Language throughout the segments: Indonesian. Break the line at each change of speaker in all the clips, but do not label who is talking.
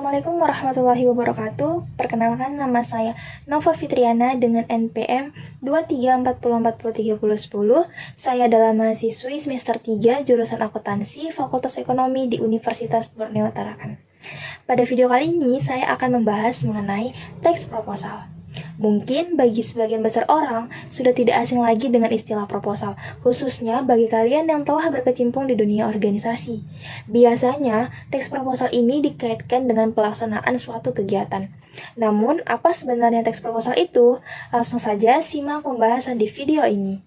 Assalamualaikum warahmatullahi wabarakatuh. Perkenalkan, nama saya Nova Fitriana dengan NPM 2340403010. Saya adalah mahasiswi semester 3 jurusan akuntansi Fakultas Ekonomi di Universitas Borneo Tarakan. Pada video kali ini saya akan membahas mengenai teks proposal. Mungkin bagi sebagian besar orang sudah tidak asing lagi dengan istilah proposal, khususnya bagi kalian yang telah berkecimpung di dunia organisasi. Biasanya, teks proposal ini dikaitkan dengan pelaksanaan suatu kegiatan. Namun, apa sebenarnya teks proposal itu? Langsung saja simak pembahasan di video ini.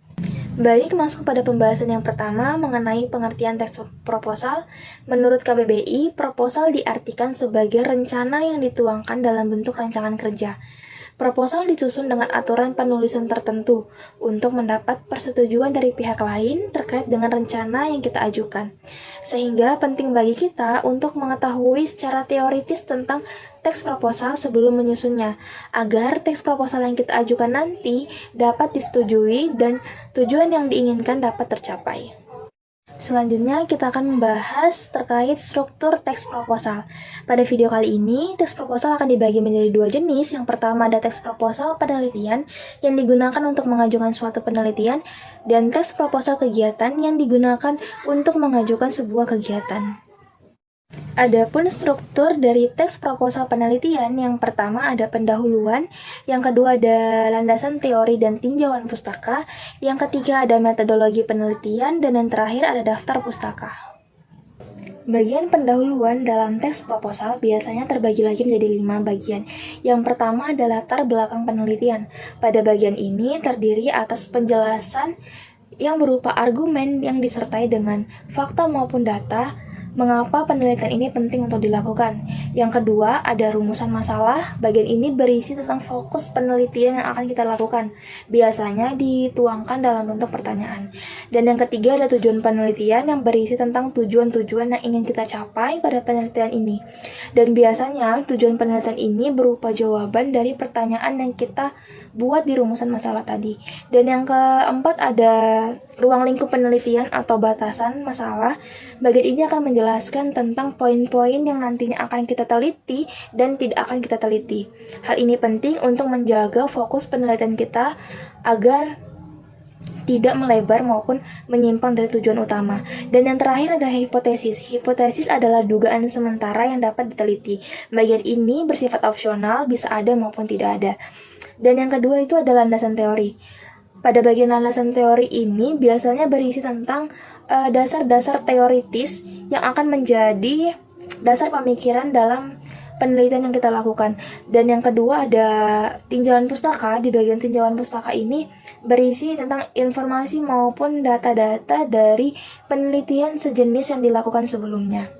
Baik, masuk pada pembahasan yang pertama mengenai pengertian teks proposal. Menurut KBBI, proposal diartikan sebagai rencana yang dituangkan dalam bentuk rancangan kerja. Proposal disusun dengan aturan penulisan tertentu untuk mendapat persetujuan dari pihak lain terkait dengan rencana yang kita ajukan. Sehingga penting bagi kita untuk mengetahui secara teoritis tentang teks proposal sebelum menyusunnya, agar teks proposal yang kita ajukan nanti dapat disetujui dan tujuan yang diinginkan dapat tercapai. Selanjutnya, kita akan membahas terkait struktur teks proposal. Pada video kali ini, teks proposal akan dibagi menjadi dua jenis. Yang pertama ada teks proposal penelitian yang digunakan untuk mengajukan suatu penelitian, dan teks proposal kegiatan yang digunakan untuk mengajukan sebuah kegiatan. Adapun struktur dari teks proposal penelitian, yang pertama ada pendahuluan, yang kedua ada landasan teori dan tinjauan pustaka, yang ketiga ada metodologi penelitian, dan yang terakhir ada daftar pustaka. Bagian pendahuluan dalam teks proposal biasanya terbagi lagi menjadi 5 bagian. Yang pertama adalah latar belakang penelitian. Pada bagian ini terdiri atas penjelasan yang berupa argumen yang disertai dengan fakta maupun data, mengapa penelitian ini penting untuk dilakukan. Yang kedua, ada rumusan masalah. Bagian ini berisi tentang fokus penelitian yang akan kita lakukan. Biasanya dituangkan dalam bentuk pertanyaan. Dan yang ketiga, ada tujuan penelitian yang berisi tentang tujuan-tujuan yang ingin kita capai pada penelitian ini. Dan biasanya, tujuan penelitian ini berupa jawaban dari pertanyaan yang kita buat di rumusan masalah tadi. Dan yang keempat, ada ruang lingkup penelitian atau batasan masalah. Bagian ini akan menjelaskan tentang poin-poin yang nantinya akan kita teliti dan tidak akan kita teliti. Hal ini penting untuk menjaga fokus penelitian kita agar tidak melebar maupun menyimpang dari tujuan utama. Dan yang terakhir ada hipotesis. Hipotesis adalah dugaan sementara yang dapat diteliti. Bagian ini bersifat opsional, bisa ada maupun tidak ada. Dan yang kedua itu ada landasan teori. Pada bagian landasan teori ini biasanya berisi tentang dasar-dasar teoritis yang akan menjadi dasar pemikiran dalam penelitian yang kita lakukan. Dan yang kedua ada tinjauan pustaka. Di bagian tinjauan pustaka ini berisi tentang informasi maupun data-data dari penelitian sejenis yang dilakukan sebelumnya.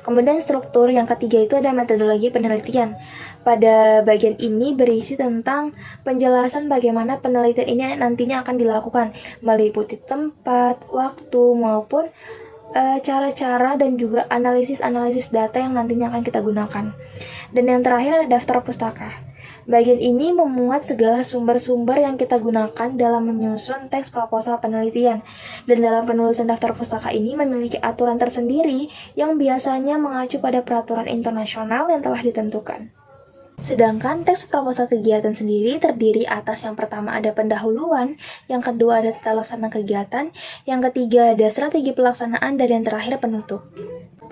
Kemudian struktur yang ketiga itu ada metodologi penelitian. Pada bagian ini berisi tentang penjelasan bagaimana penelitian ini nantinya akan dilakukan, meliputi tempat, waktu, maupun cara-cara dan juga analisis-analisis data yang nantinya akan kita gunakan. Dan yang terakhir ada daftar pustaka. Bagian ini memuat segala sumber-sumber yang kita gunakan dalam menyusun teks proposal penelitian. Dan dalam penulisan daftar pustaka ini memiliki aturan tersendiri yang biasanya mengacu pada peraturan internasional yang telah ditentukan. Sedangkan teks proposal kegiatan sendiri terdiri atas yang pertama ada pendahuluan, yang kedua ada tata laksana kegiatan, yang ketiga ada strategi pelaksanaan, dan yang terakhir penutup.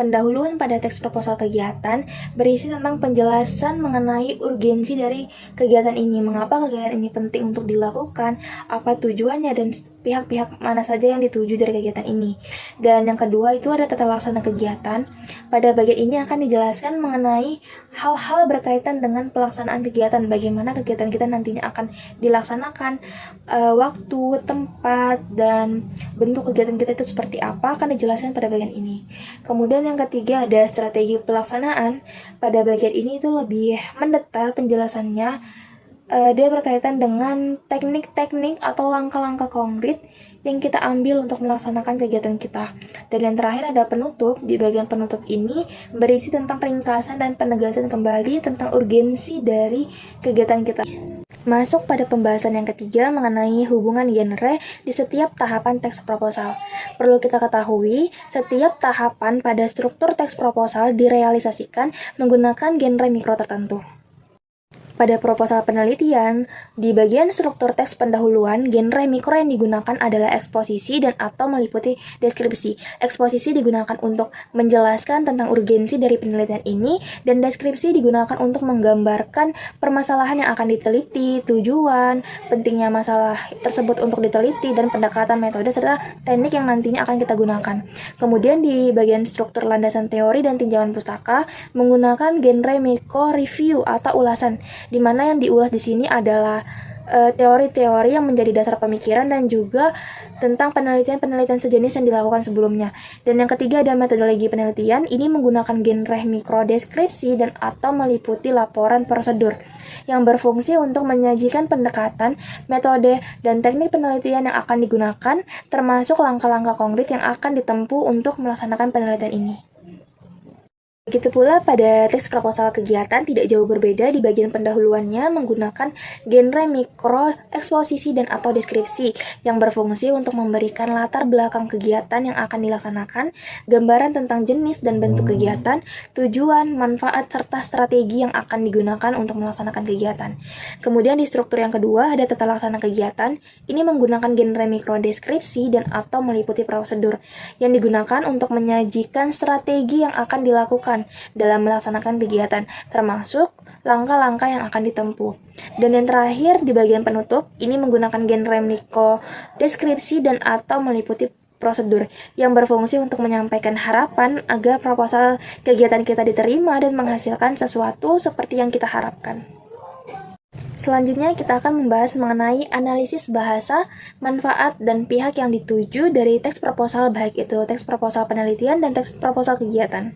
Pendahuluan pada teks proposal kegiatan berisi tentang penjelasan mengenai urgensi dari kegiatan ini, mengapa kegiatan ini penting untuk dilakukan, apa tujuannya, dan pihak-pihak mana saja yang dituju dari kegiatan ini. Dan yang kedua itu ada tata laksana kegiatan. Pada bagian ini akan dijelaskan mengenai hal-hal berkaitan dengan pelaksanaan kegiatan, bagaimana kegiatan kita nantinya akan dilaksanakan, waktu, tempat, dan bentuk kegiatan kita itu seperti apa akan dijelaskan pada bagian ini. Kemudian yang ketiga ada strategi pelaksanaan. Pada bagian ini itu lebih mendetail penjelasannya. Dia berkaitan dengan teknik-teknik atau langkah-langkah konkret yang kita ambil untuk melaksanakan kegiatan kita. Dan yang terakhir ada penutup. Di bagian penutup ini berisi tentang ringkasan dan penegasan kembali tentang urgensi dari kegiatan kita. Masuk pada pembahasan yang ketiga mengenai hubungan genre di setiap tahapan teks proposal. Perlu kita ketahui, setiap tahapan pada struktur teks proposal direalisasikan menggunakan genre mikro tertentu. Pada proposal penelitian, di bagian struktur teks pendahuluan, genre mikro yang digunakan adalah eksposisi dan atau meliputi deskripsi. Eksposisi digunakan untuk menjelaskan tentang urgensi dari penelitian ini, dan deskripsi digunakan untuk menggambarkan permasalahan yang akan diteliti, tujuan, pentingnya masalah tersebut untuk diteliti, dan pendekatan metode serta teknik yang nantinya akan kita gunakan. Kemudian di bagian struktur landasan teori dan tinjauan pustaka, menggunakan genre mikro review atau ulasan, di mana yang diulas di sini adalah teori-teori yang menjadi dasar pemikiran dan juga tentang penelitian-penelitian sejenis yang dilakukan sebelumnya. Dan yang ketiga ada metodologi penelitian. Ini menggunakan genre mikro deskripsi dan atau meliputi laporan prosedur yang berfungsi untuk menyajikan pendekatan, metode, dan teknik penelitian yang akan digunakan, termasuk langkah-langkah konkret yang akan ditempuh untuk melaksanakan penelitian ini. Begitu pula pada teks proposal kegiatan tidak jauh berbeda di bagian pendahuluannya menggunakan genre mikro, eksposisi, dan atau deskripsi yang berfungsi untuk memberikan latar belakang kegiatan yang akan dilaksanakan, gambaran tentang jenis dan bentuk kegiatan, tujuan, manfaat, serta strategi yang akan digunakan untuk melaksanakan kegiatan. Kemudian di struktur yang kedua ada tata laksana kegiatan. Ini menggunakan genre mikro deskripsi dan atau meliputi prosedur yang digunakan untuk menyajikan strategi yang akan dilakukan dalam melaksanakan kegiatan, termasuk langkah-langkah yang akan ditempuh. Dan yang terakhir di bagian penutup, ini menggunakan genre mikro deskripsi dan atau meliputi prosedur yang berfungsi untuk menyampaikan harapan agar proposal kegiatan kita diterima dan menghasilkan sesuatu seperti yang kita harapkan. Selanjutnya kita akan membahas mengenai analisis bahasa, manfaat, dan pihak yang dituju dari teks proposal, baik itu teks proposal penelitian dan teks proposal kegiatan.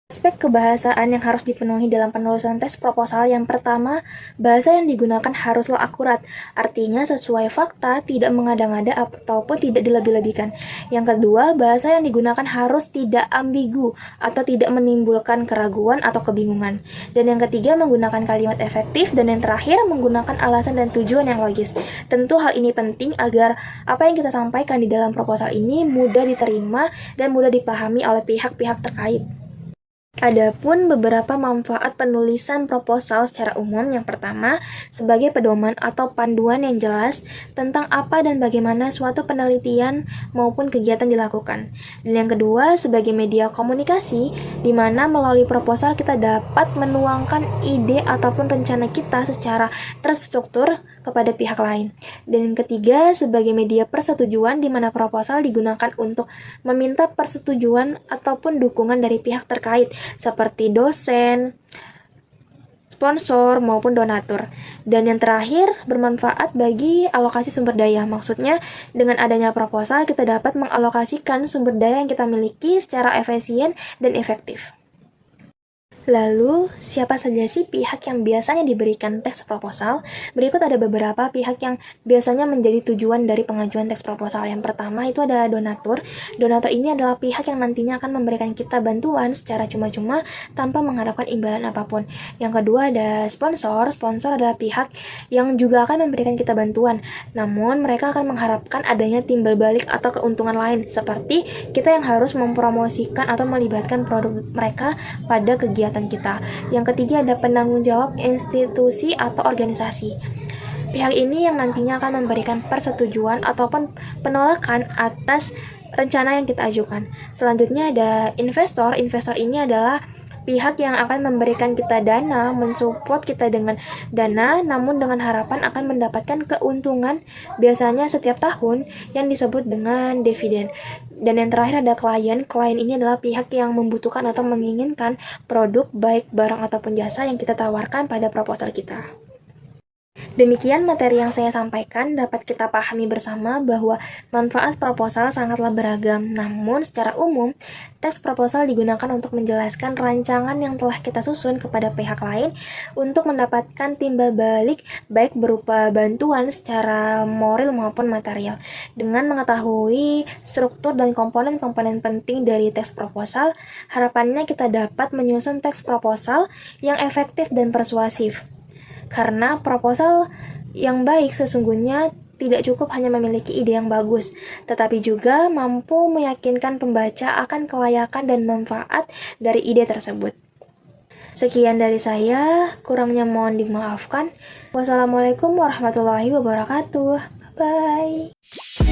Aspek kebahasaan yang harus dipenuhi dalam penulisan teks proposal yang pertama, bahasa yang digunakan haruslah akurat, artinya sesuai fakta, tidak mengada-ngada ataupun tidak dilebih-lebihkan. Yang kedua, bahasa yang digunakan harus tidak ambigu atau tidak menimbulkan keraguan atau kebingungan. Dan yang ketiga, menggunakan kalimat efektif, dan yang terakhir, menggunakan alasan dan tujuan yang logis. Tentu hal ini penting agar apa yang kita sampaikan di dalam proposal ini mudah diterima dan mudah dipahami oleh pihak-pihak terkait. Adapun beberapa manfaat penulisan proposal secara umum, yang pertama, sebagai pedoman atau panduan yang jelas tentang apa dan bagaimana suatu penelitian maupun kegiatan dilakukan. Dan yang kedua, sebagai media komunikasi, di mana melalui proposal kita dapat menuangkan ide ataupun rencana kita secara terstruktur kepada pihak lain. Dan yang ketiga, sebagai media persetujuan, di mana proposal digunakan untuk meminta persetujuan ataupun dukungan dari pihak terkait, seperti dosen, sponsor, maupun donatur. Dan yang terakhir, bermanfaat bagi alokasi sumber daya. Maksudnya, dengan adanya proposal, kita dapat mengalokasikan sumber daya yang kita miliki secara efisien dan efektif. Lalu, siapa saja sih pihak yang biasanya diberikan teks proposal? Berikut ada beberapa pihak yang biasanya menjadi tujuan dari pengajuan teks proposal. Yang pertama itu ada donatur. Donatur ini adalah pihak yang nantinya akan memberikan kita bantuan secara cuma-cuma tanpa mengharapkan imbalan apapun. Yang kedua ada sponsor. Sponsor adalah pihak yang juga akan memberikan kita bantuan, namun mereka akan mengharapkan adanya timbal balik atau keuntungan lain, seperti kita yang harus mempromosikan atau melibatkan produk mereka pada kegiatan kita. Yang ketiga ada penanggung jawab institusi atau organisasi. Pihak ini yang nantinya akan memberikan persetujuan ataupun penolakan atas rencana yang kita ajukan. Selanjutnya ada investor. Investor ini adalah pihak yang akan memberikan kita dana, mensupport kita dengan dana, namun dengan harapan akan mendapatkan keuntungan biasanya setiap tahun yang disebut dengan dividen. Dan yang terakhir ada klien. Klien ini adalah pihak yang membutuhkan atau menginginkan produk, baik barang ataupun jasa yang kita tawarkan pada proposal kita. Demikian materi yang saya sampaikan, dapat kita pahami bersama bahwa manfaat proposal sangatlah beragam. Namun secara umum, teks proposal digunakan untuk menjelaskan rancangan yang telah kita susun kepada pihak lain untuk mendapatkan timbal balik baik berupa bantuan secara moral maupun material. Dengan mengetahui struktur dan komponen-komponen penting dari teks proposal, harapannya kita dapat menyusun teks proposal yang efektif dan persuasif. Karena proposal yang baik sesungguhnya tidak cukup hanya memiliki ide yang bagus, tetapi juga mampu meyakinkan pembaca akan kelayakan dan manfaat dari ide tersebut. Sekian dari saya, kurangnya mohon dimaafkan. Wassalamualaikum warahmatullahi wabarakatuh. Bye.